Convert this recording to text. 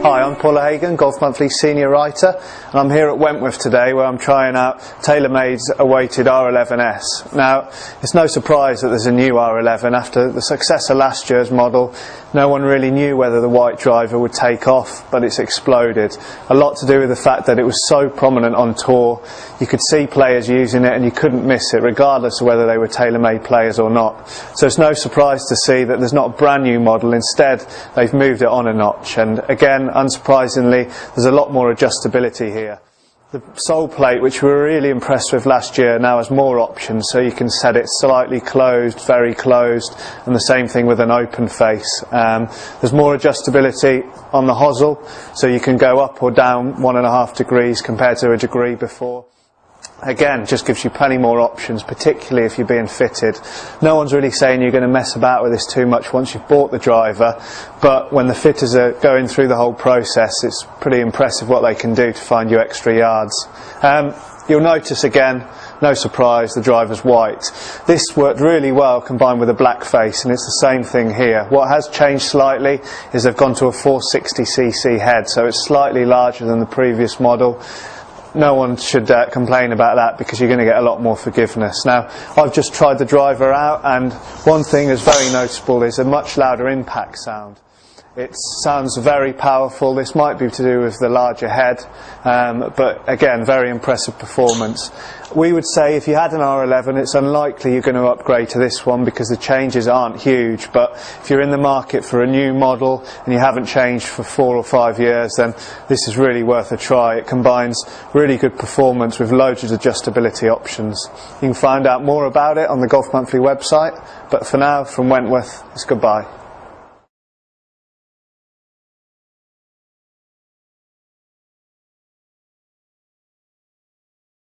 Hi, I'm Paul Hagan, Golf Monthly Senior Writer, and I'm here at Wentworth today where I'm trying out TaylorMade's awaited R11S. Now, it's no surprise that there's a new R11. After the success of last year's model, no one really knew whether the white driver would take off, but it's exploded. A lot to do with the fact that it was so prominent on tour. You could see players using it and you couldn't miss it, regardless of whether they were TaylorMade players or not. So it's no surprise to see that there's not a brand new model. Instead, they've moved it on a notch, and again, unsurprisingly, there's a lot more adjustability here. The sole plate, which we were really impressed with last year, now has more options, so you can set it slightly closed, very closed, and the same thing with an open face. There's more adjustability on the hosel, so you can go up or down 1.5 degrees compared to a degree before. Again, just gives you plenty more options, particularly if you're being fitted. No one's really saying you're going to mess about with this too much once you've bought the driver, but when the fitters are going through the whole process, it's pretty impressive what they can do to find you extra yards. You'll notice again, no surprise, the driver's white. This worked really well combined with a black face, and it's the same thing here. What has changed slightly is they've gone to a 460cc head, so it's slightly larger than the previous model. No one should complain about that, because you're going to get a lot more forgiveness. Now, I've just tried the driver out, and one thing that's very noticeable is a much louder impact sound. It sounds very powerful. This might be to do with the larger head, but again, very impressive performance. We would say if you had an R11, it's unlikely you're going to upgrade to this one because the changes aren't huge, but if you're in the market for a new model and you haven't changed for 4 or 5 years, then this is really worth a try. It combines really good performance with loads of adjustability options. You can find out more about it on the Golf Monthly website, but for now, from Wentworth, it's goodbye.